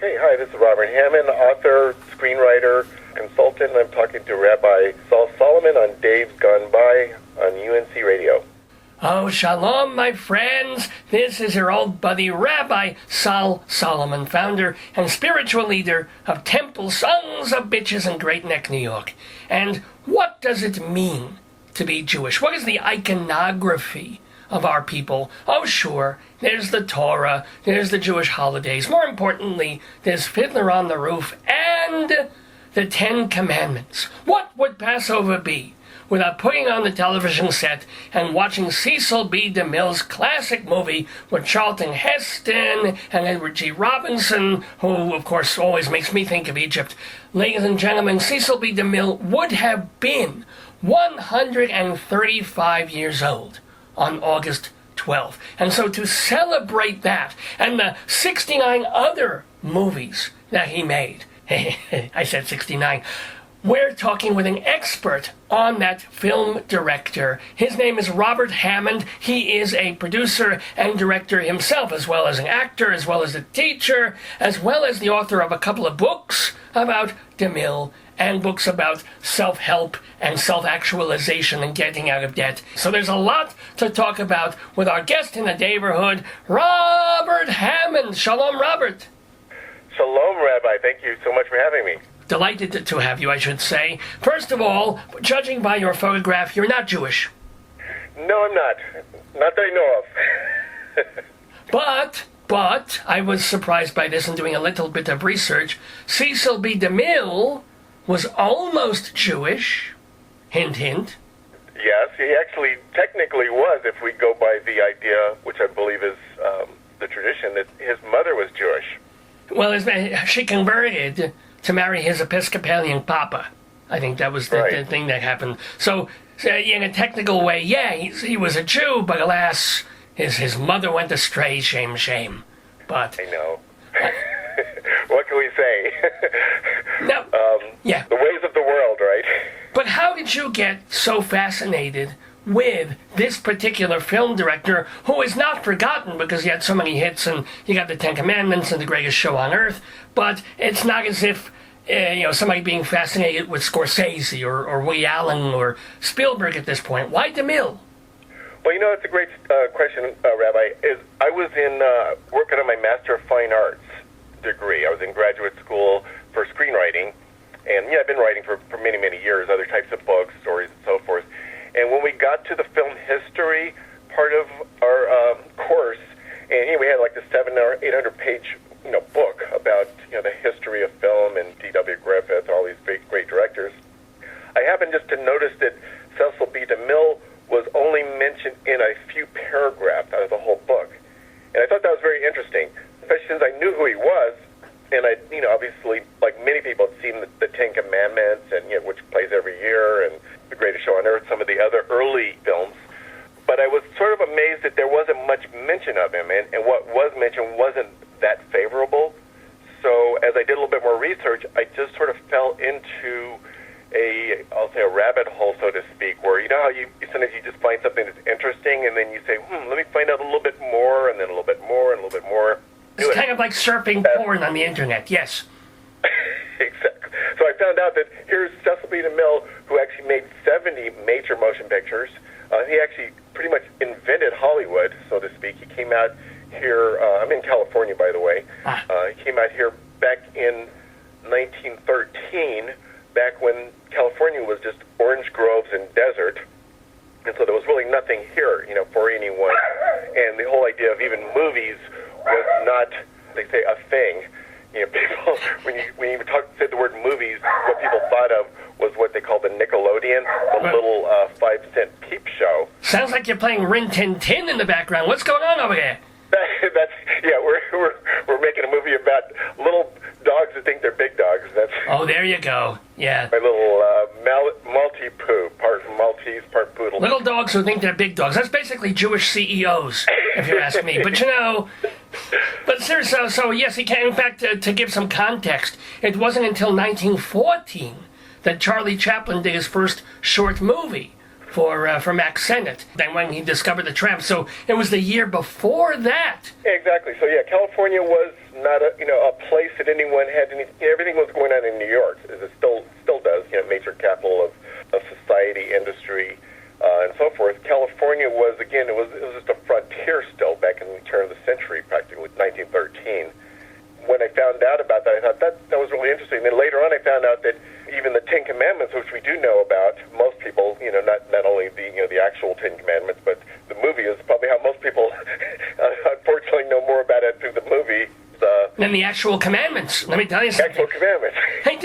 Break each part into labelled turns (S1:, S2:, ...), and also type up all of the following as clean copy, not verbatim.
S1: Hey, hi, this is Robert Hammond, author, screenwriter, consultant, and I'm talking to Rabbi Sol Solomon on Dave's Gone By on UNC Radio.
S2: Oh, shalom, my friends. This is your old buddy, Rabbi Sol Solomon, founder and spiritual leader of Temple Sons of Bitches in Great Neck, New York. And what does it mean to be Jewish? What is the iconography of our people? Oh, sure, there's the Torah, there's the Jewish holidays. More importantly, there's Fiddler on the Roof and the Ten Commandments. What would Passover be without putting on the television set and watching Cecil B. DeMille's classic movie with Charlton Heston and Edward G. Robinson, who, of course, always makes me think of Egypt. Ladies and gentlemen, Cecil B. DeMille would have been 135 years old on August 12th. And so to celebrate that and the 69 other movies that he made, I said 69, we're talking with an expert on that film director. His name is Robert Hammond. He is a producer and director himself, as well as an actor, as well as a teacher, as well as the author of a couple of books about DeMille and books about self-help and self-actualization and getting out of debt. So there's a lot to talk about with our guest in the neighborhood, Robert Hammond. Shalom, Robert.
S1: Shalom, Rabbi. Thank you so much for having me.
S2: Delighted to have you, I should say. First of all, judging by your photograph, you're not Jewish.
S1: No, I'm not. Not that I know of.
S2: But, I was surprised by this in doing a little bit of research. Cecil B. DeMille was almost Jewish. Hint, hint.
S1: Yes, he actually technically was, if we go by the idea, which I believe is the tradition, that his mother was Jewish.
S2: Well, she converted to marry his Episcopalian papa. I think that was the thing that happened. So, in a technical way, yeah, he was a Jew, but alas, his mother went astray, shame, shame. But
S1: I know. What can we say?
S2: No. Yeah.
S1: The ways of the world, right?
S2: But how did you get so fascinated with this particular film director, who is not forgotten because he had so many hits, and you got the Ten Commandments and The Greatest Show on Earth, but it's not as if somebody being fascinated with Scorsese or Woody Allen or Spielberg at this point. Why DeMille?
S1: Well, it's a great question, Rabbi. I was working on my Master of Fine Arts degree. I was in graduate school for screenwriting, and I've been writing for many, many years, other types of books, stories, and so forth. And when we got to the film history part of our course, and we had like the 700 or 800 page book about the history of film and D.W. Griffith, all these great directors. I happened just to notice that Cecil B. DeMille was only mentioned in a few paragraphs out of the whole book, and I thought that was very interesting, especially since I knew who he was, and I obviously, like many people, had seen the Ten Commandments, and which plays every year, and The Greatest Show on Earth, some of the other early films. But I was sort of amazed that there wasn't much mention of him, and what was mentioned wasn't that favorable. So as I did a little bit more research, I just sort of fell into I'll say a rabbit hole, so to speak, where how you sometimes you just find something that's interesting, and then you say, let me find out a little bit more, and then a little bit more, and a little bit more.
S2: It's kind of like surfing porn on the internet, yes.
S1: Exactly. So I found out that here's Cecil B. DeMille, who actually made 70 major motion pictures. He actually pretty much invented Hollywood, so to speak. He came out here, I'm in California, by the way. He came out here back in 1913, back when California was just orange groves and desert. And so there was really nothing here, for anyone. And the whole idea of even movies was not, they say, a thing. People, when you said the word movies, what people thought of was what they call the Nickelodeon, the little 5-cent peep show.
S2: Sounds like you're playing Rin Tin Tin in the background. What's going on over there?
S1: We're making a movie about little dogs that think they're big dogs.
S2: Oh, there you go. Yeah.
S1: My little Maltese-poo, part Maltese, part poodle.
S2: Little dogs who think they're big dogs. That's basically Jewish CEOs, if you ask me. But but seriously, so yes, he can. In fact, to give some context, it wasn't until 1914 that Charlie Chaplin did his first short movie for Max Sennett than when he discovered the tramp. So it was the year before that.
S1: Exactly. So yeah, California was not a place that anyone had any. Everything was going on in New York, as it still does. Major capital of society, industry, and so forth. California was it was just a frontier still back in the turn of the century, practically 1913. When I found out about that, I thought that was really interesting. Then later on, I found out that even the Ten Commandments, which we do know about, most people, not only the actual Ten Commandments, but the movie is probably how most people, unfortunately, know more about it through the movie.
S2: Than the actual commandments. Let me tell you something.
S1: Actual commandments.
S2: Hey,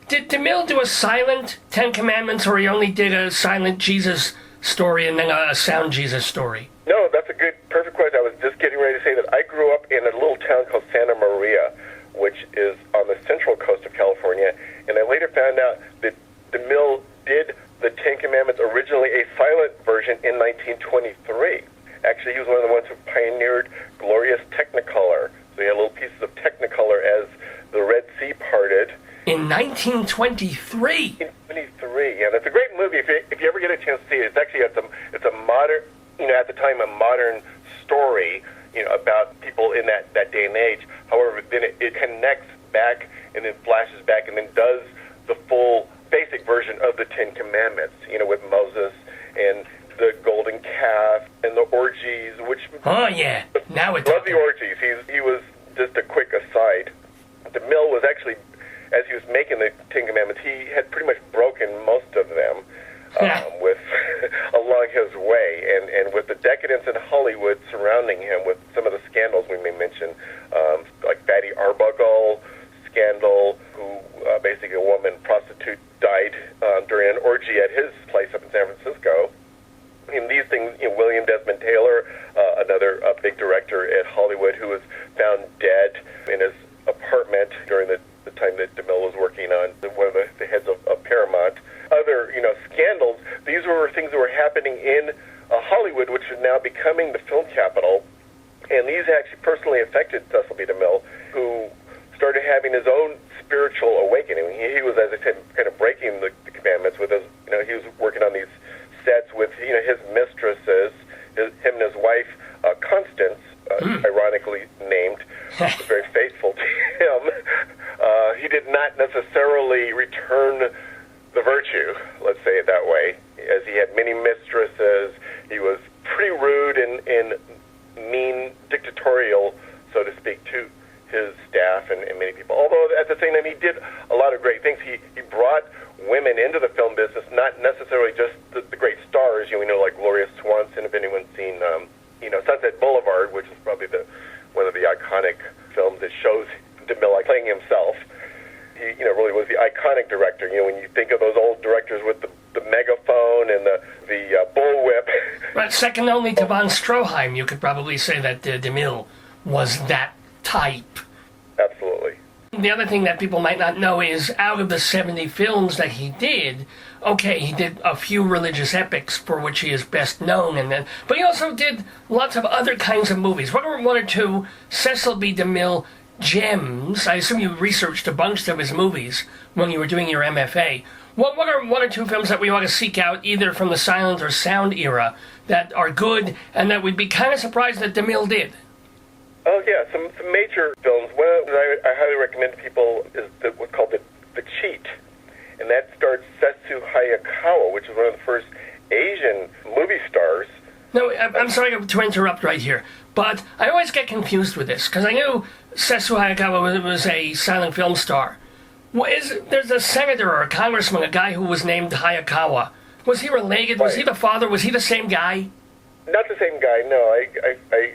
S2: did DeMille do a silent Ten Commandments, or he only did a silent Jesus story and then a sound Jesus story?
S1: No, that's a perfect question. I was just getting ready to say that I grew up in a little town called Santa Maria, which is on the central coast of California, and I later found out that DeMille did the Ten Commandments originally a silent version in 1923. Actually, he was one of the ones who pioneered glorious Technicolor. So he had little pieces of Technicolor as the Red Sea parted.
S2: In 1923?
S1: In 1923, yeah. That's a great movie. If you ever get a chance to see it, it's actually it's a modern, at the time, a modern story, about people in that day and age. However, then it connects back and then flashes back and then does the full basic version of the Ten Commandments, with Moses and the golden calf and the orgies, which...
S2: Oh, yeah. Now it's...
S1: Love the orgies. He was, just a quick aside, DeMille was actually, as he was making the Ten Commandments, he had pretty much broken most of them with along his way. And with the decadence in Hollywood surrounding him, with some of the scandals we may mention, like Fatty Arbuckle scandal, who basically a woman prostitute died during an orgy at his place up in San Francisco. In these things, William Desmond Taylor, another big director at Hollywood, who was found dead in his apartment during the time that DeMille was working on one of the heads of Paramount. Other, scandals. These were things that were happening in Hollywood, which is now becoming the film capital. And these actually personally affected Cecil B. DeMille, who started having his own spiritual awakening. He was, as I said, kind of breaking the commandments with his, he was working on these sets with, his mistresses, him and his wife, Constance, ironically named, was very faithful to him. He did not necessarily return the virtue, let's say it that way, as he had many mistresses. He was pretty rude and mean, dictatorial, so to speak, to his staff and many people. Although at the same time, he did a lot of great things. He brought women into the film business, not necessarily just the great stars. Like Gloria Swanson, if anyone's seen, Sunset Boulevard, which is probably one of the iconic films that shows DeMille playing himself. He, really was the iconic director. When you think of those old directors with the megaphone and the bullwhip.
S2: Right, second only to von Stroheim, you could probably say that DeMille was that type.
S1: Absolutely.
S2: The other thing that people might not know is, out of the 70 films that he did, okay, he did a few religious epics for which he is best known, but he also did lots of other kinds of movies. What are one or two Cecil B. DeMille gems? I assume you researched a bunch of his movies when you were doing your MFA. What are one or two films that we ought to seek out, either from the silent or sound era, that are good and that we'd be kind of surprised that DeMille did?
S1: Oh, yeah, some major films. One that I highly recommend to people is what's called the Cheat, and that stars Setsu Hayakawa, which is one of the first Asian movie stars.
S2: No, I'm sorry to interrupt right here, but I always get confused with this, because I knew Setsu Hayakawa was a silent film star. There's a senator or a congressman, a guy who was named Hayakawa. Was he related? Was he the father? Was he the same guy?
S1: Not the same guy, no. I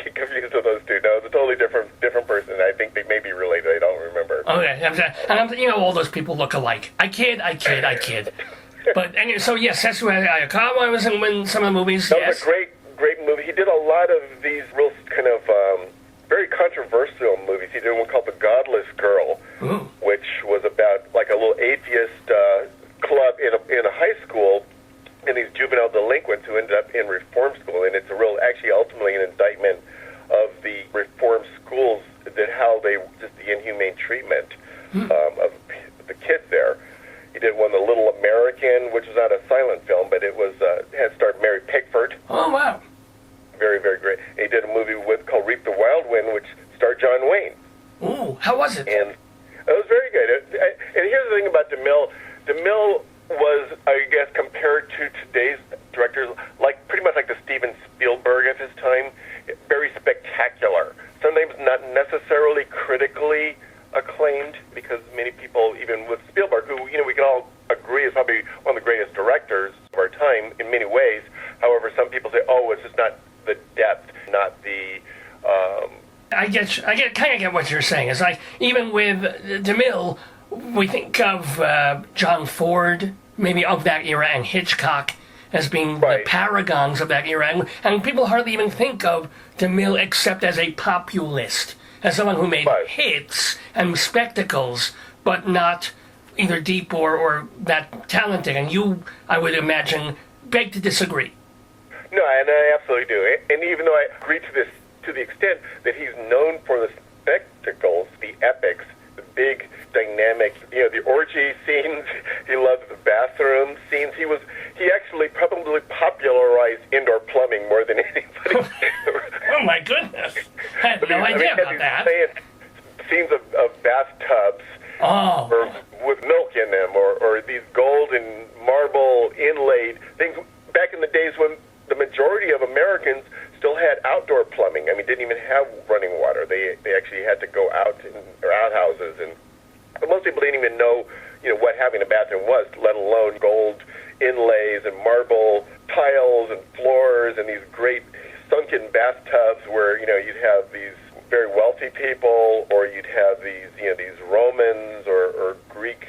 S1: get confused with those two. No, it's a totally different person. I think they may be related. I don't remember.
S2: Okay, and all those people look alike. I kid. But anyway, so yes, Setsu Hayakawa was in some of the movies.
S1: That was a great movie. He did a lot of these real kind of very controversial movies. He did one called The Godless Girl, which was about like a little atheist club in a high school, and these juvenile delinquents who ended up in reform school. And it's actually ultimately an indictment of the reform schools, that how they, just the inhumane treatment of the kids there. He did one, The Little American, which was not a silent film, but it was had starred Mary Pickford.
S2: Oh, wow.
S1: Very, very great. And he did a movie called Reap the Wild Wind, which Wayne.
S2: Ooh, how was it?
S1: And it was very good. And here's the thing about DeMille. DeMille was, I guess, compared to today's directors, like pretty much like the Steven Spielberg of his time, very spectacular. Sometimes not necessarily critically acclaimed, because many people, even with Spielberg, who we can all agree is probably one of the greatest directors of our time in many ways. However, some people say, "Oh, it's just not the depth, not the."
S2: I kind of get what you're saying. It's like even with DeMille, we think of John Ford, maybe of that era, and Hitchcock as being the paragons of that era, and people hardly even think of DeMille except as a populist, as someone who made hits and spectacles, but not either deep or that talented. And you, I would imagine, beg to disagree.
S1: No, and I absolutely do. And even though I agree to this, to the extent that he's known for the spectacles, the epics, the big dynamic, the orgy scenes, he loved the bathroom scenes. He actually probably popularized indoor plumbing more than anybody.
S2: Oh my goodness! I had no idea about that.
S1: Scenes of bathtubs with milk in them, or these gold and marble inlaid things. Back in the days when the majority of Americans still had outdoor plumbing. I mean, didn't even have running water. They actually had to go out in their outhouses, and most people didn't even know, what having a bathroom was, let alone gold inlays and marble tiles and floors and these great sunken bathtubs where, you'd have these very wealthy people, or you'd have these Romans or Greek,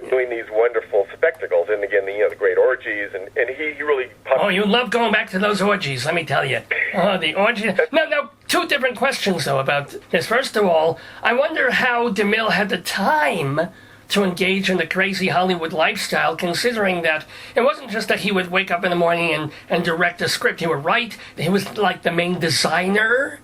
S1: doing these wonderful spectacles, and again, the great orgies, and he really...
S2: Oh, you love going back to those orgies, let me tell you. Oh, the orgies... Now, two different questions, though, about this. First of all, I wonder how DeMille had the time to engage in the crazy Hollywood lifestyle, considering that it wasn't just that he would wake up in the morning and direct a script. He would write. He was like the main designer.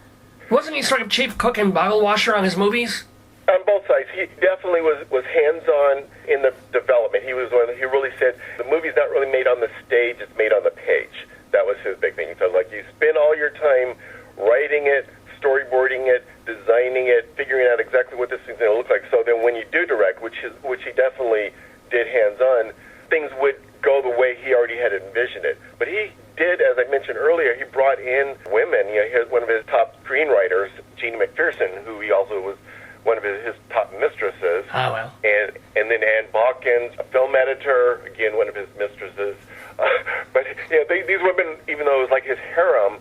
S2: Wasn't he sort of chief cook and bottle washer on his movies?
S1: On both sides. He definitely was hands-on in the development. He was one. He really said the movie's not really made on the stage; it's made on the page. That was his big thing. So, you spend all your time writing it, storyboarding it, designing it, figuring out exactly what this thing's going to look like. So then, when you do direct, which he definitely did hands-on, things would go the way he already had envisioned it. But he did, as I mentioned earlier, he brought in women. He had one of his top screenwriters, Jeannie McPherson, who he also was one of his top mistresses.
S2: Oh, well.
S1: And then Ann Balkins, a film editor, again, one of his mistresses. But these women, even though it was like his harem,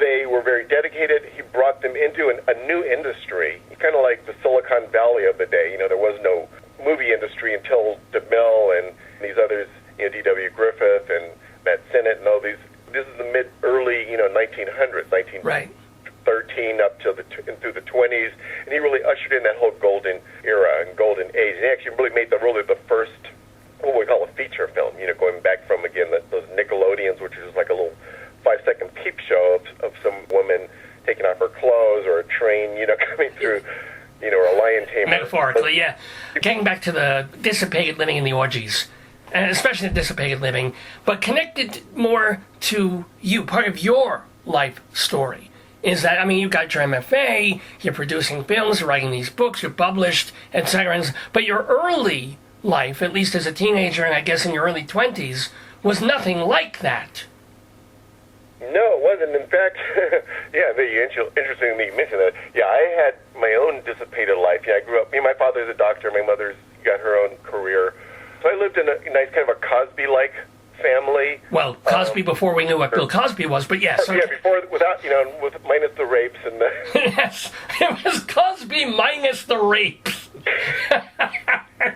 S1: they were very dedicated. He brought them into a new industry, kind of like the Silicon Valley of the day. There was no movie industry until DeMille and these others, D.W. Griffith and Matt Sennett and all these. This is the early 1900s, 1913 up to through the 20s, and he really ushered in that whole golden era and golden age. And he actually really made the first, what we call a feature film. Going back from again those Nickelodeons, which is like a little 5-second peep show of some woman taking off her clothes, or a train, coming through, or a lion tamer.
S2: Metaphorically, yeah. Getting back to the dissipated living and the orgies, and especially the dissipated living, but connected more to you, part of your life story, is that, you got your MFA, you're producing films, you're writing these books, you're published, etc. But your early life, at least as a teenager, and I guess in your early 20s, was nothing like that.
S1: No, it wasn't. In fact, interesting that you mentioned that. Yeah, I had my own dissipated life. Yeah, I grew up, my father's a doctor, my mother's got her own career. So I lived in a nice kind of a Cosby-like family.
S2: Well, Cosby before we knew what Bill Cosby was, but yes.
S1: Yeah, before, without, with minus the rapes and the...
S2: Yes, it was Cosby minus the rapes.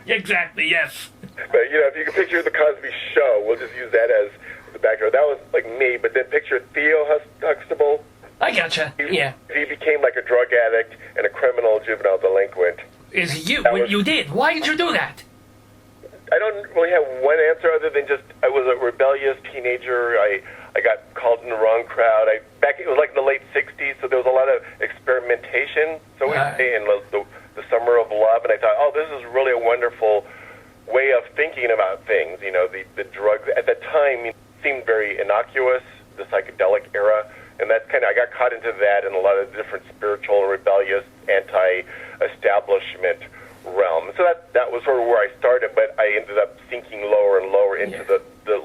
S2: Exactly, yes.
S1: But, if you can picture the Cosby Show, we'll just use that as the background. That was like me, but then picture Theo Huxtable.
S2: I gotcha, yeah.
S1: He became like a drug addict and a criminal juvenile delinquent.
S2: You did? Why did you do that?
S1: I don't really have one answer other than just I was a rebellious teenager. I got called in the wrong crowd. It was like in the late 60s, so there was a lot of experimentation. So we say in the summer of love, and I thought, this is really a wonderful way of thinking about things. The drugs at the time seemed very innocuous, the psychedelic era, and that's I got caught into that and a lot of different spiritual and rebellious anti-establishment realm. So that was sort of where I started, but I ended up sinking lower and lower into the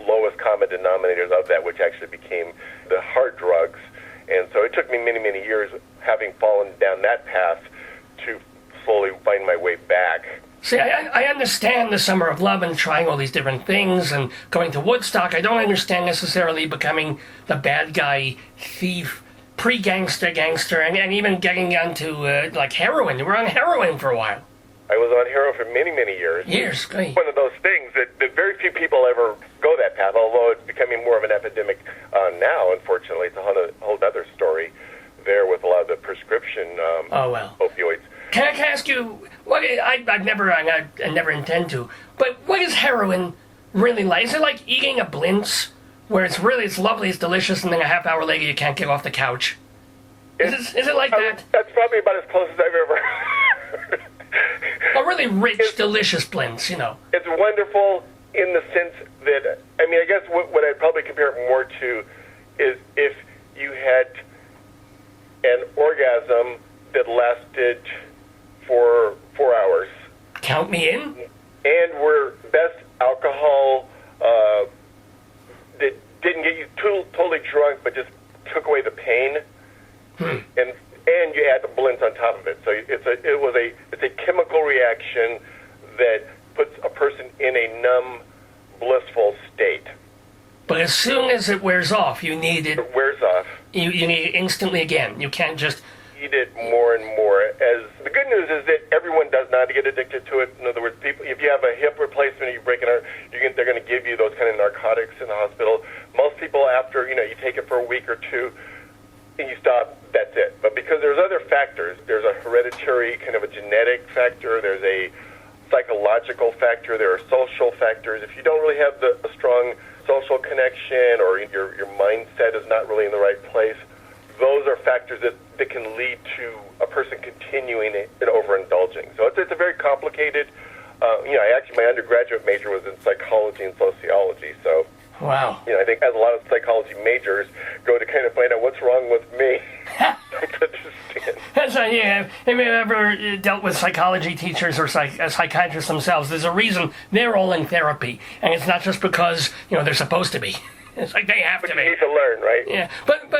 S1: lowest common denominators of that, which actually became the hard drugs. And so it took me many, many years, having fallen down that path, to slowly find my way back.
S2: See, I understand the Summer of Love and trying all these different things and going to Woodstock. I don't understand necessarily becoming the bad guy, thief, pre-gangster, gangster, and even getting onto, like, heroin. You were on heroin for a while.
S1: I was on heroin for many, many years.
S2: Years, great.
S1: One of those things that very few people ever go that path, although it's becoming more of an epidemic now, unfortunately. It's a whole other story there with a lot of the prescription opioids.
S2: Can I ask you, I never intend to, but what is heroin really like? Is it like eating a Blintz, where it's lovely, it's delicious, and then a half hour later you can't get off the couch? Is it like that?
S1: That's probably about as close as I've ever heard.
S2: A really rich, delicious Blintz, you know.
S1: It's wonderful in the sense that, I mean, I guess what I'd probably compare it more to is if you had an orgasm that lasted for 4 hours.
S2: Count me in.
S1: And were best alcohol that didn't get you totally drunk, but just took away the pain. And you add the Blintz on top of it. So it's a chemical reaction that puts a person in a numb, blissful state.
S2: But as soon as it wears off, you need it.
S1: It wears off.
S2: You need it instantly again. You can't just
S1: need it more and more. As the good news is that everyone does not get addicted to it. In other words, people, if you have a hip replacement, you break an arm, they're going to give you those kind of narcotics in the hospital. Most people, after you take it for a week or two, and you stop, that's it. But because there's other factors, there's a hereditary kind of a genetic factor, there's a psychological factor, there are social factors. If you don't really have a strong social connection, or your mindset is not really in the right place, those are factors that can lead to a person continuing in overindulging. So it's a very complicated, my undergraduate major was in psychology and sociology, so
S2: wow.
S1: I think as a lot of psychology majors go to kind of find out what's wrong with me. To understand.
S2: That's right, yeah. Have you ever dealt with psychology teachers or psychiatrists themselves? There's a reason they're all in therapy, and it's not just because they're supposed to be. It's like they have to be.
S1: You need to learn, right?
S2: Yeah, but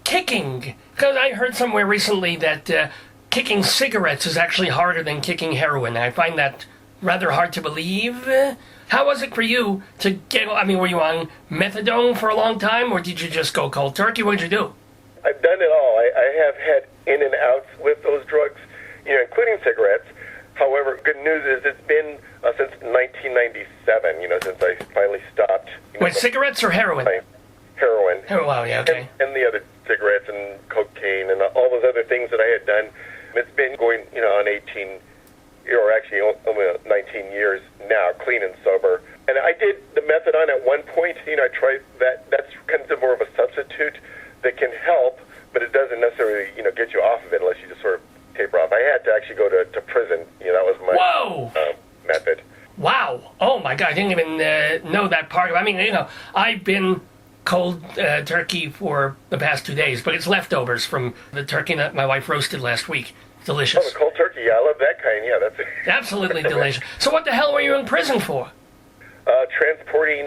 S2: kicking, because I heard somewhere recently that kicking cigarettes is actually harder than kicking heroin. I find that rather hard to believe. How was it for you to get, were you on methadone for a long time, or did you just go cold turkey? What did you do?
S1: I've done it all. I have had in and outs with those drugs, including cigarettes. However, good news is it's been since 1997, since I finally stopped.
S2: Wait, cigarettes or heroin?
S1: Heroin.
S2: Oh, wow, yeah, okay.
S1: And the other cigarettes and cocaine and all those other things that I had done. It's been going, on 18, or actually only 19 years now, clean and sober. And I did the methadone at one point. I tried that. That's kind of more of a substitute that can help, but it doesn't necessarily, get you off of it unless you just sort of taper off. I had to actually go to prison. That was my method.
S2: Wow. Oh, my God. I didn't even know that part. I've been cold turkey for the past 2 days, but it's leftovers from the turkey that my wife roasted last week. Delicious.
S1: Oh, the cold turkey. Yeah, I love that kind. Yeah, that's it.
S2: Absolutely delicious. So what the hell were you in prison for?
S1: Transporting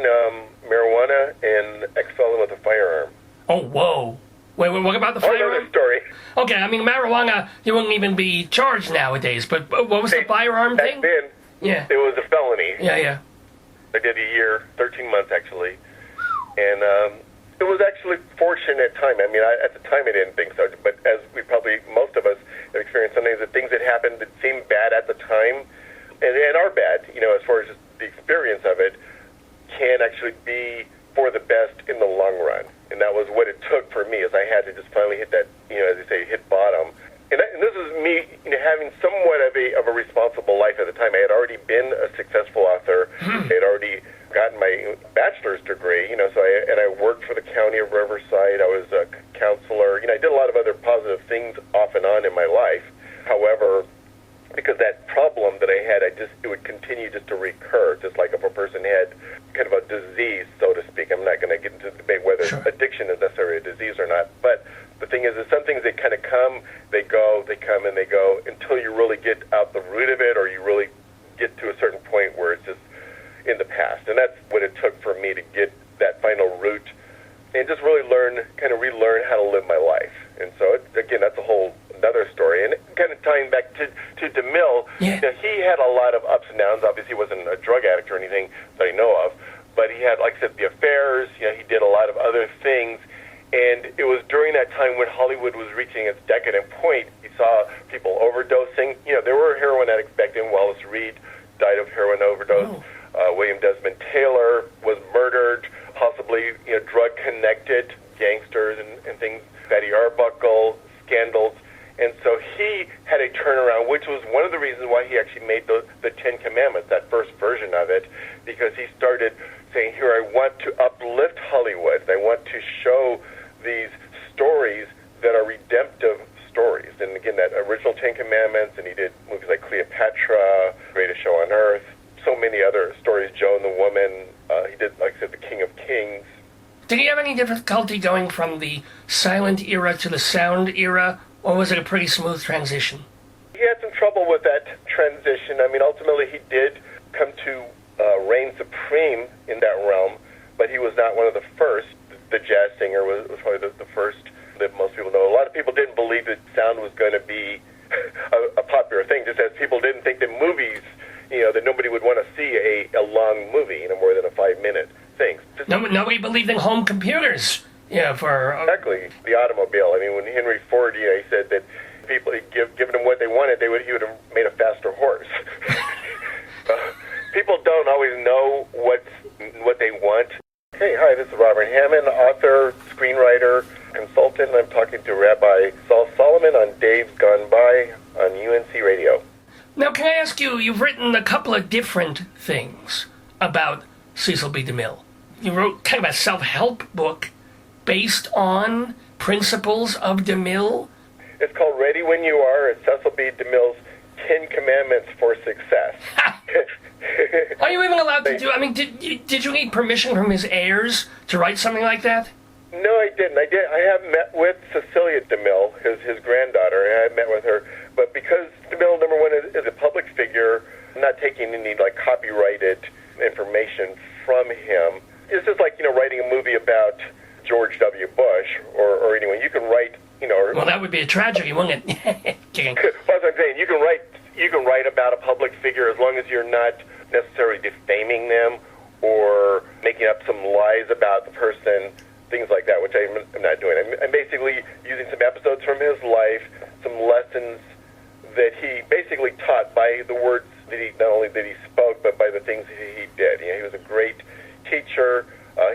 S1: marijuana and ex-felon with a firearm.
S2: Oh, whoa. Wait, what about the firearm?
S1: Another story.
S2: Okay, marijuana, you wouldn't even be charged nowadays, but what was the firearm thing?
S1: Back then,
S2: yeah.
S1: It was a felony.
S2: Yeah.
S1: I did a year, 13 months actually, and it was actually fortunate time. At the time I didn't think so, but as most of us have experienced, sometimes the things that happened that seemed bad at the time, and are bad, as far as just the experience of it, can actually be for the best in the long run. And that was what it took for me, is I had to just finally hit that, as they say, hit bottom. And this is me, having somewhat of a responsible life at the time. I had already been a successful author. I had already gotten my bachelor's degree, so I worked for the county of Riverside. I was a counselor. I did a lot of other positive things off and on in my life. However, because that problem that I had, it would continue just to recur, just like if a person had kind of a disease, so to speak. I'm not going to get into the debate whether addiction is necessarily a disease or not, but the thing is some things they kind of come, they go, they come and they go until you really get out the root of it, or you really get to a certain point where it's just in the past. And that's what it took for me to get that final root and just really kind of relearn how to live my life. And so, again, that's a whole another story. And kind of tying back to DeMille,
S2: yeah.
S1: He had a lot of ups and downs. Obviously, he wasn't a drug addict or anything that I know of, but he had, like I said, the affairs. He did a lot of other things. And it was during that time when Hollywood was reaching its decadent point. You saw people overdosing. There were heroin addicts back then. Wallace Reed died of heroin overdose. William Desmond Taylor was murdered, possibly drug-connected gangsters and things. Fatty Arbuckle, scandals. And so he had a turnaround, which was one of the reasons why he actually made the Ten Commandments, that first version of it, because he started saying, here, I want to uplift Hollywood. I want to show these stories that are redemptive stories. And again, that original Ten Commandments, and he did movies like Cleopatra, Greatest Show on Earth, so many other stories, Joe and the Woman. He did, like I said, The King of Kings.
S2: Did he have any difficulty going from the silent era to the sound era, or was it a pretty smooth transition?
S1: He had some trouble with that transition. I mean, ultimately he did come to reign supreme in that realm, but he was not one of the first. The jazz singer was probably the first that most people know. A lot of people didn't believe that sound was going to be a popular thing, just as people didn't think that movies, that nobody would want to see a long movie, more than a 5-minute thing.
S2: Nobody believed in home computers.
S1: Exactly. The automobile. I mean, when Henry Ford, he said that people, given them what they wanted, he would have made a faster horse. People don't always know what they want. Hey, hi, this is Robert Hammond, author, screenwriter, consultant, and I'm talking to Rabbi Sol Solomon on Dave's Gone By on UNC Radio.
S2: Now, can I ask you, you've written a couple of different things about Cecil B. DeMille. You wrote kind of a self-help book based on principles of DeMille.
S1: It's called Ready When You Are. It's Cecil B. DeMille's 10 Commandments for Success.
S2: Are you even allowed to do? I mean, did you need permission from his heirs to write something like that?
S1: No, I didn't. I have met with Cecilia DeMille, his granddaughter, and I met with her. But because DeMille, number one, is a public figure, I'm not taking any copyrighted information from him. It's just like writing a movie about George W. Bush or anyone. You can write
S2: Well, that would be a tragedy, wouldn't it? Kidding.
S1: Well, that's what I'm saying. You can write about a public figure as long as you're not necessarily defaming them or making up some lies about the person, things like that, which I'm not doing. I'm basically using some episodes from his life, some lessons that he basically taught by the words that not only that he spoke, but by the things that he did. He was a great teacher.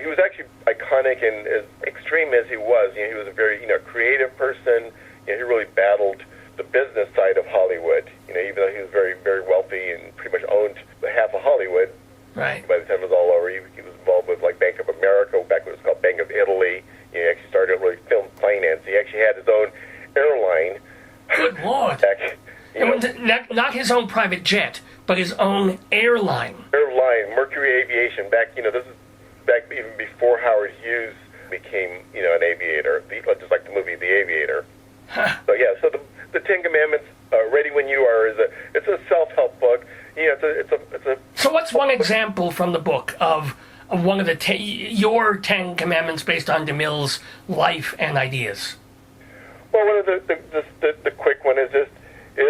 S1: He was actually iconic, and as extreme as he was, he was a very creative person. He really battled the business side of Hollywood. Even though he was very, very wealthy and pretty much owned half of Hollywood.
S2: Right.
S1: By the time it was all over, he was involved with Bank of America, back when it was called Bank of Italy. He actually started really film finance. He actually had his own airline.
S2: Good Lord. Not his own private jet, but his own airline.
S1: Mercury Aviation. This is back even before Howard Hughes became, an aviator, just like the movie The Aviator.
S2: Huh.
S1: So the Ten Commandments, Ready When You Are, it's a self-help book. It's a.
S2: So what's one example from the book of one of your 10 Commandments based on DeMille's life and ideas?
S1: Well, one of the quick one is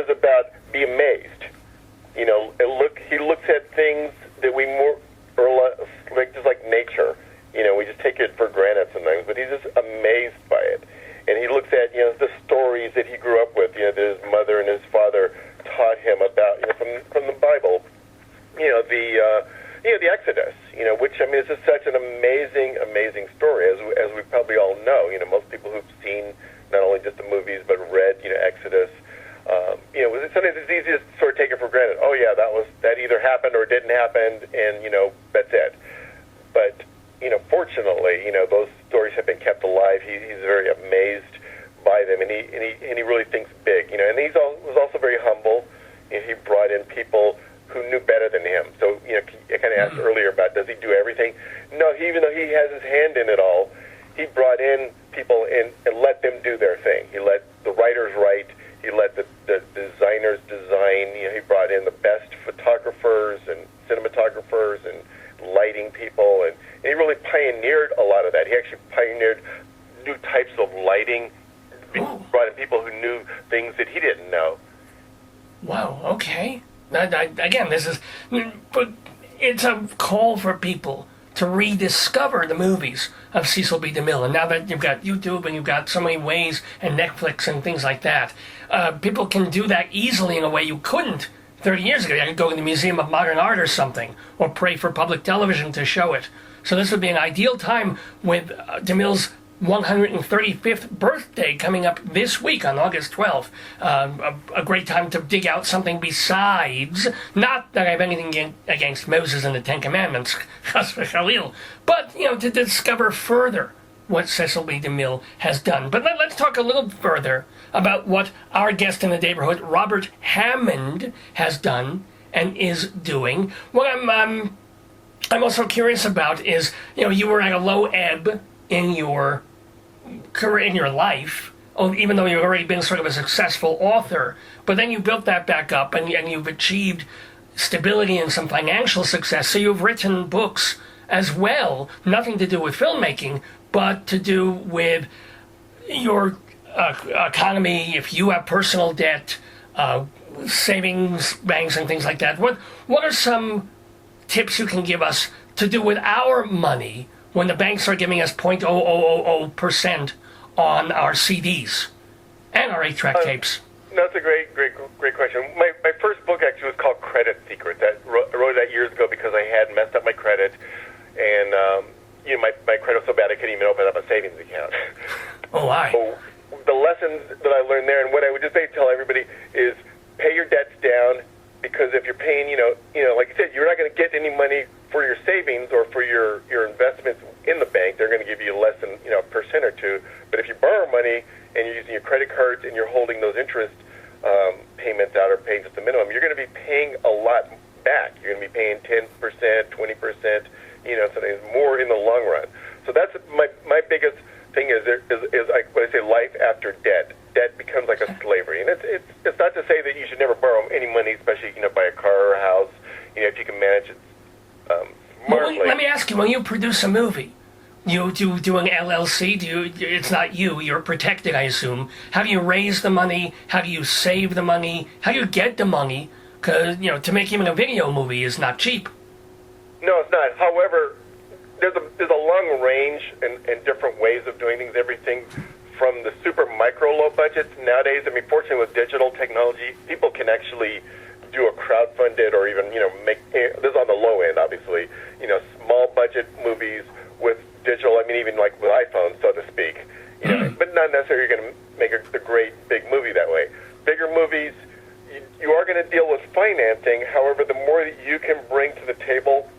S1: about be amazed. He looks at things that we more or less just like nature. We just take it for granted sometimes, but he's just amazed by it. And he looks at the stories that he grew up with. That his mother and his father taught him about from the Bible. The Exodus. Which is just such an amazing story, as we probably all know. Most people who've seen not only just the movies but read Exodus. Sometimes it's easy to sort of take it for granted. Oh yeah, that either happened or didn't happen, and that's it. But fortunately, those stories have been kept alive. He's very amazed by them, and he really thinks big. And was also very humble. He brought in people who knew better than him. So I kind of asked earlier about does he do everything? No, even though he has his hand in it all, he brought in people and let them do their design. He brought in the best photographers and cinematographers and lighting people, and he really pioneered a lot of that. He actually pioneered new types of lighting, brought in people who knew things that he didn't know.
S2: Wow, okay. Again, but it's a call for people to rediscover the movies of Cecil B. DeMille. And now that you've got YouTube and you've got so many ways and Netflix and things like that, people can do that easily in a way you couldn't 30 years ago. I could go to the Museum of Modern Art or something, or pray for public television to show it. So this would be an ideal time with DeMille's 135th birthday coming up this week on August 12th. A great time to dig out something besides, not that I have anything against Moses and the Ten Commandments, chas v'chalil, but, to discover further what Cecil B. DeMille has done. But let's talk a little further about what our guest in the neighborhood, Robert Hammond, has done and is doing. What I'm also curious about is, you were at a low ebb in your career, in your life, even though you've already been sort of a successful author, but then you built that back up and you've achieved stability and some financial success. So you've written books as well, nothing to do with filmmaking, but to do with your economy, if you have personal debt, savings banks and things like that. What are some tips you can give us to do with our money when the banks are giving us 0.0000% on our CDs and our 8-track tapes?
S1: That's a great question. My first book actually was called Credit Secrets. I wrote that years ago because I had messed up my credit, and my credit was so bad I couldn't even open up a savings account.
S2: Oh, why?
S1: So the lessons that I learned there, and what I would just tell everybody is pay your debts down, because if you're paying, like you said, you're not going to get any money for your savings or for your investments in the bank. They're going to give you less than a percent or two. But if you borrow money and you're using your credit cards and you're holding those interest payments out or paying just the minimum, you're going to be paying a lot back. You're going to be paying 10%, 20%, sometimes more in the long run. So that's my biggest thing is like what I say, life after debt. Debt becomes like a slavery, and it's not to say that you should never borrow any money, especially buy a car or a house, if you can manage it smartly.
S2: Well, let me ask you: when you produce a movie, you do an LLC? It's not you. You're protected, I assume. How do you raise the money? How do you save the money? How do you get the money? Because to make even a video movie is not cheap.
S1: No, it's not. However, there's a long range and different ways of doing things. Everything from the super micro low budgets nowadays. I mean, fortunately with digital technology, people can actually do a crowdfunded or even make this on the low end, obviously. Small budget movies with digital. I mean, even like with iPhones, so to speak. But not necessarily going to make a great big movie that way. Bigger movies, you are going to deal with financing. However, the more that you can bring to the table,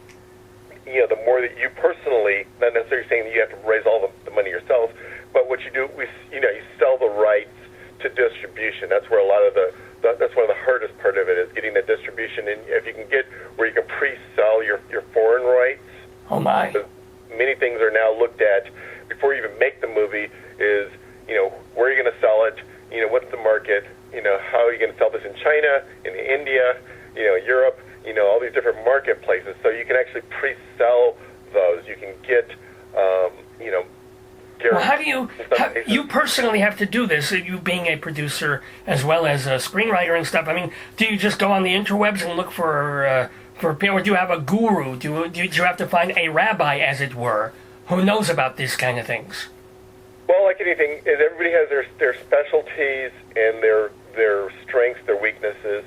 S1: the more that you personally, not necessarily saying that you have to raise all the money yourself, but what you do, you sell the rights to distribution. That's where a lot of that's one of the hardest part of it is getting the distribution. And if you can get where you can pre-sell your foreign rights,
S2: oh my!
S1: Many things are now looked at before you even make the movie. Is where are you going to sell it? What's the market? How are you going to sell this in China, in India, Europe? All these different marketplaces. So you can actually pre-sell those. You can get,
S2: well, how do you personally have to do this, you being a producer as well as a screenwriter and stuff? I mean, do you just go on the interwebs and look for people, or do you have a guru? Do you have to find a rabbi, as it were, who knows about these kind of things?
S1: Well, like anything, everybody has their specialties and their strengths, their weaknesses.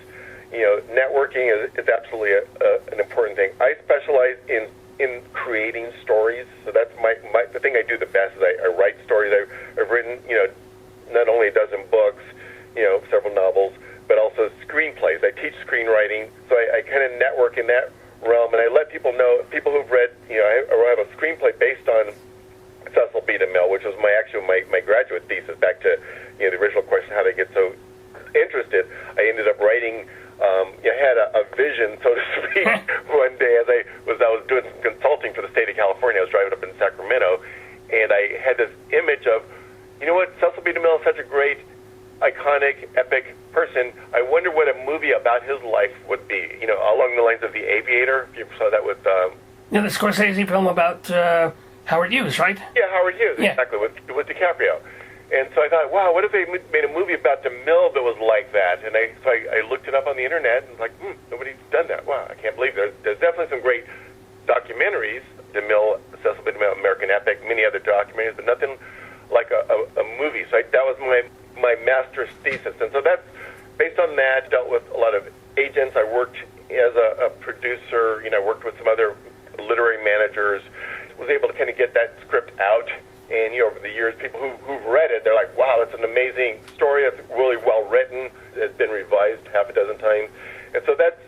S1: Networking is absolutely an important thing. I specialize in creating stories, so that's the thing I do the best is I write stories. I've written, not only a dozen books, several novels, but also screenplays. I teach screenwriting, so I kind of network in that realm, and I let people know, people who've read, I have a screenplay based on Cecil B. DeMille, which was my graduate thesis, back to the original question, how did I get so interested. I ended up writing, I had a vision, so to speak, one day as I was doing some consulting for the state of California. I was driving up in Sacramento, and I had this image of, Cecil B. DeMille is such a great iconic, epic person. I wonder what a movie about his life would be. Along the lines of The Aviator. If you saw that with
S2: the Scorsese film about Howard Hughes, right?
S1: Yeah, Howard Hughes,
S2: yeah.
S1: Exactly, with DiCaprio. And so I thought, wow, what if they made a movie about DeMille that was like that? And so I looked it up on the internet and was like, nobody's done that. Wow, I can't believe there's definitely some great documentaries. DeMille, Cecil B. DeMille, American Epic, many other documentaries, but nothing like a movie. So that was my master's thesis. And so that's, based on that, dealt with a lot of agents. I worked as a producer, worked with some other literary managers, was able to kind of get that script out. And, over the years, people who've read it, they're like, wow, it's an amazing story. It's really well written. It's been revised half a dozen times. And so that's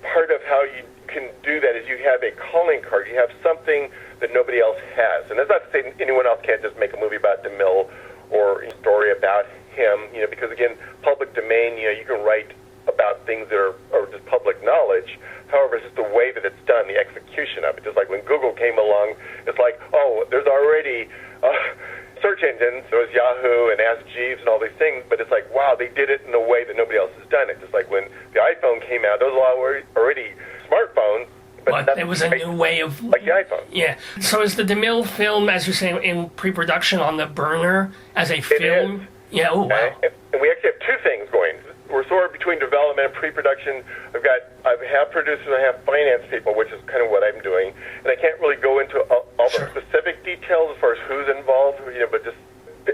S1: part of how you can do that, is you have a calling card. You have something that nobody else has. And that's not to say anyone else can't just make a movie about DeMille or a story about him, because, again, public domain, you can write about things that are just public knowledge. However, it's just the way that it's done, the execution of it. Just like when Google came along, it's like, oh, there's already search engines. There was Yahoo and Ask Jeeves and all these things, but it's like, wow, they did it in a way that nobody else has done it. Just like when the iPhone came out, those were already smartphones.
S2: But it was a new way of...
S1: Like the iPhone.
S2: Yeah. So is the DeMille film, as you say, in pre-production on the burner as a film?
S1: It is.
S2: Yeah, oh, wow.
S1: And we actually have two things going. We're sort of between development and pre-production. I have producers, I have finance people, which is kind of what I'm doing. And I can't really go into all the specific details as far as who's involved, but just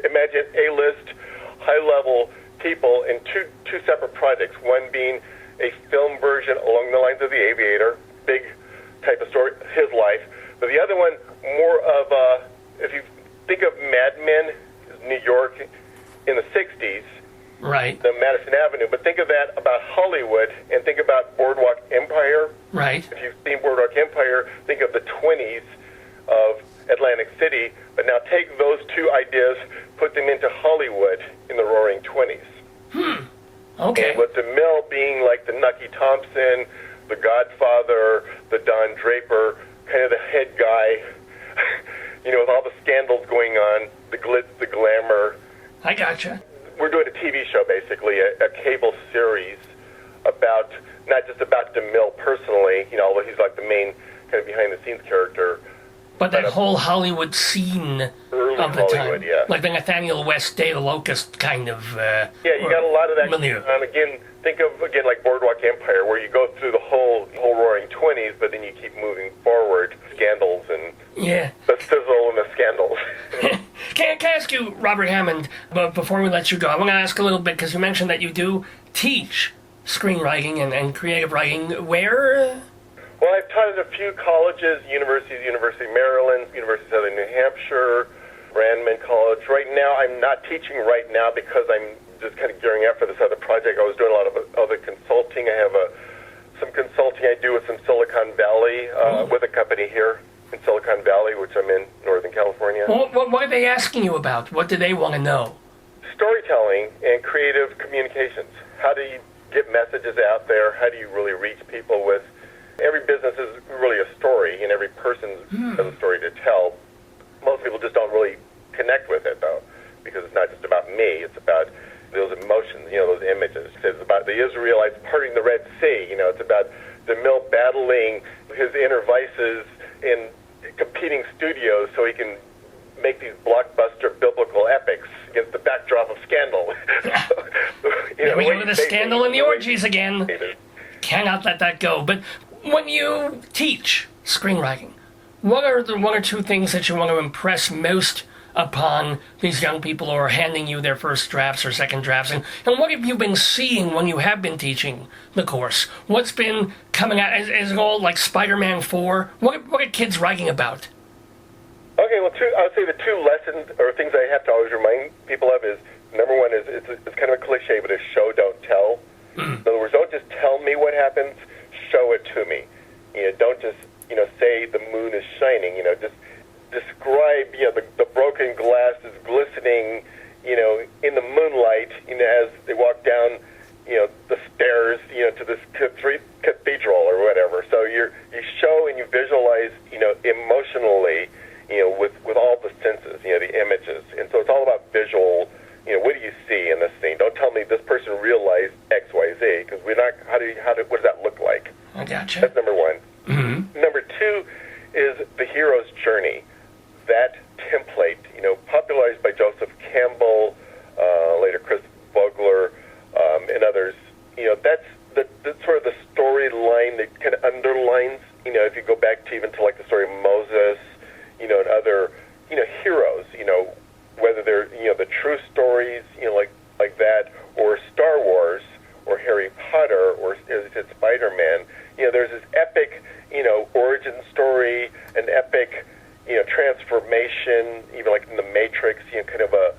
S1: imagine A-list, high-level people in two separate projects, one being a film version along the lines of The Aviator, big type of story, his life. But the other one, more of if you think of Mad Men, New York in the 60s,
S2: right,
S1: the Madison Avenue, but think of that about Hollywood and think about Boardwalk Empire.
S2: Right.
S1: If you've seen Boardwalk Empire, think of the 20s of Atlantic City, but now take those two ideas, put them into Hollywood in the Roaring 20s.
S2: Okay.
S1: And with DeMille being like the Nucky Thompson, the Godfather, the Don Draper, kind of the head guy, with all the scandals going on, the glitz, the glamour.
S2: I gotcha.
S1: We're doing a TV show, basically, a cable series about, not just about DeMille personally, although he's like the main kind of behind-the-scenes character.
S2: But that whole Hollywood scene of the
S1: Hollywood,
S2: time.
S1: Yeah.
S2: Like the Nathaniel West Day the Locust kind of...
S1: yeah, you got a lot of that.
S2: Milieu.
S1: Again, think of, like Boardwalk Empire, where you go through the whole Roaring 20s, but then you keep moving forward, scandals and the sizzle and the scandals.
S2: Can I ask you, Robert Hammond, but before we let you go, I want to ask a little bit, because you mentioned that you do teach screenwriting and creative writing. Where?
S1: Well, I've taught at a few colleges, University of Maryland, University of Southern New Hampshire, Brandman College. Right now, I'm not teaching right now because I'm just kind of gearing up for this other project. I was doing a lot of other consulting. I have some consulting I do with some Silicon Valley, with a company here in Silicon Valley, which I'm in Northern California.
S2: Well, what are they asking you about? What do they want to know?
S1: Storytelling and creative communications. How do you get messages out there? How do you really reach people with... Every business is really a story, and every person has a story to tell. Most people just don't really connect with it, though, because it's not just about me. It's about those emotions, those images. It's about the Israelites parting the Red Sea. It's about DeMille battling his inner vices in competing studios so he can make these blockbuster biblical epics against the backdrop of scandal.
S2: Here we go to the scandal and the orgies again. Cannot let that go. But when you teach screenwriting, what are the one or two things that you want to impress most upon these young people who are handing you their first drafts or second drafts? And what have you been seeing when you have been teaching the course? What's been coming out? Is it all like Spider-Man 4? What are kids writing about?
S1: Okay, well, I would say the two lessons or things I have to always remind people of is, number one is it's kind of a cliche, but it's show, don't tell. In other words, don't just tell me what happens, show it to me. Don't just, say the moon is shining. Just describe, the broken glass is glistening, in the moonlight, as they walk down, the stairs, to this cathedral or whatever. So you show and you visualize, emotionally, with all the senses, the images. And so it's all about visual what do you see in this scene? Don't tell me this person realized X, Y, Z, because we're not. What does that look like?
S2: I gotcha.
S1: That's number one.
S2: Mm-hmm.
S1: Number two is the hero's journey. That template, popularized by Joseph Campbell, later Chris Vogler, and others. That's sort of the storyline that kind of underlines. If you go back to even to like the story of Moses, and other, heroes. Whether they're the true stories, like that, or Star Wars, or Harry Potter, or as I said, Spider-Man. There's this epic, origin story, an epic, transformation, even like in the Matrix, kind of a,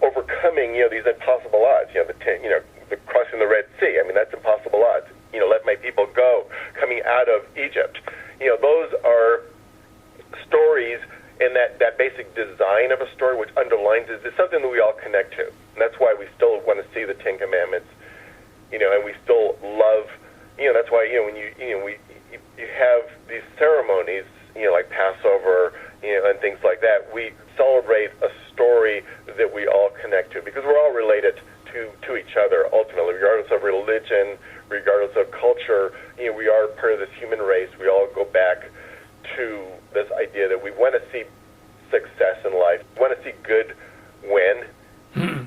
S1: overcoming, these impossible odds. The crossing the Red Sea. I mean, that's impossible odds. Let my people go, coming out of Egypt. Those are stories. And that basic design of a story, which underlines is something that we all connect to. And that's why we still want to see the Ten Commandments, and we still love, that's why, when you have these ceremonies, like Passover, and things like that, we celebrate a story that we all connect to, because we're all related to each other, ultimately, regardless of religion, regardless of culture. We are part of this human race. We all go back to this idea that we want to see success in life, we want to see good win.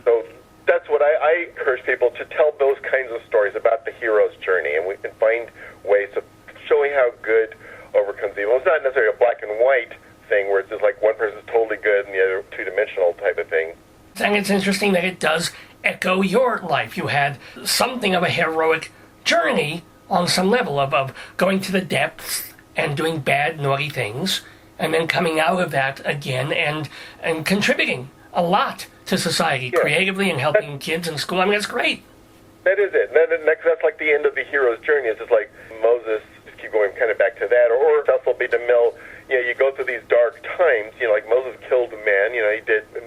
S1: So that's what I encourage people to tell those kinds of stories about the hero's journey, and we can find ways of showing how good overcomes evil. It's not necessarily a black and white thing where it's just like one person's totally good and the other two-dimensional type of thing.
S2: I think it's interesting that it does echo your life. You had something of a heroic journey on some level of going to the depths and doing bad, naughty things, and then coming out of that again and contributing a lot to society, creatively, and helping kids in school. I mean, that's great.
S1: That is it. That's like the end of the hero's journey. It's just like Moses, just keep going kind of back to that, or Cecil B. DeMille. You go through these dark times, like Moses killed a man, he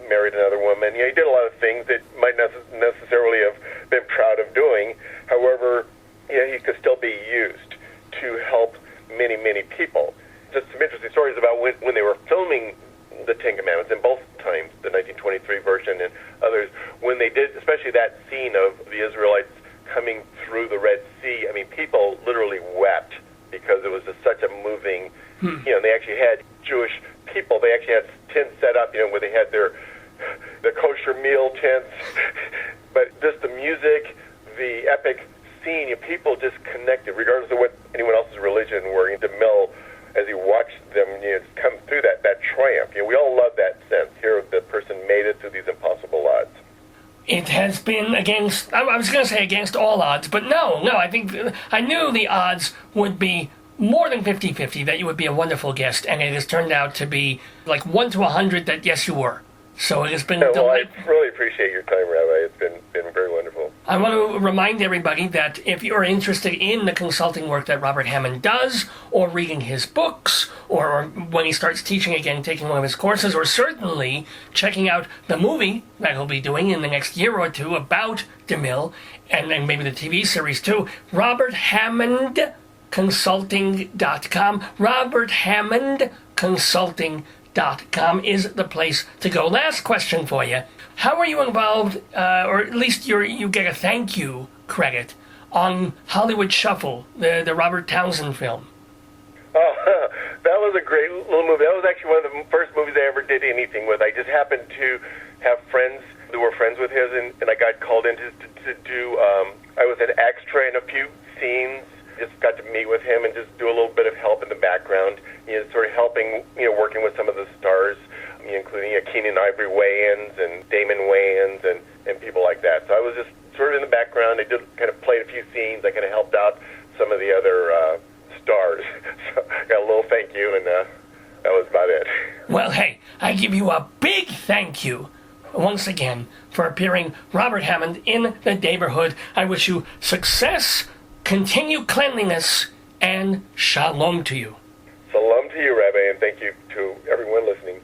S1: married another woman, he did a lot of things that might not necessarily have been proud of doing. However, he could still be used to help many, many people. Just some interesting stories about when they were filming the Ten Commandments in both times, the 1923 version and others, when they did, especially that scene of the Israelites coming through the Red Sea, I mean, people literally wept because it was just such a moving, they actually had Jewish people, they actually had tents set up, where they had their kosher meal tents, but just the music, the epic scene, people just connected, regardless of what anyone else's religion were. DeMille, as he watched them come through that triumph, we all love that sense. Here, the person made it through these impossible odds.
S2: It has been against, I was going to say against all odds, but no, I think, I knew the odds would be more than 50-50 that you would be a wonderful guest, and it has turned out to be like 1 to 100 that yes, you were. So it has been
S1: well, I really appreciate your time, Rabbi. It's been very wonderful.
S2: I want to remind everybody that if you're interested in the consulting work that Robert Hammond does, or reading his books, or when he starts teaching again, taking one of his courses, or certainly checking out the movie that he'll be doing in the next year or two about DeMille, and then maybe the TV series too, Robert Hammond Consulting.com. Robert Hammond Consulting.com is the place to go. Last question for you. How are you involved, or at least you get a thank you credit, on Hollywood Shuffle, the Robert Townsend film?
S1: Oh, that was a great little movie. That was actually one of the first movies I ever did anything with. I just happened to have friends who were friends with his, and I got called in to do, I was an extra in a few scenes. Just got to meet with him and just do a little bit of help in the background, sort of helping, working with some of the stars, including Keenan Ivory Wayans and Damon Wayans and people like that. So I was just sort of in the background. I played a few scenes. I kind of helped out some of the other stars. So I got a little thank you, and that was about it.
S2: Well, hey, I give you a big thank you once again for appearing, Robert Hammond, in the neighborhood. I wish you success, continue cleanliness, and shalom to you.
S1: Shalom to you, Rabbi, and thank you to everyone listening.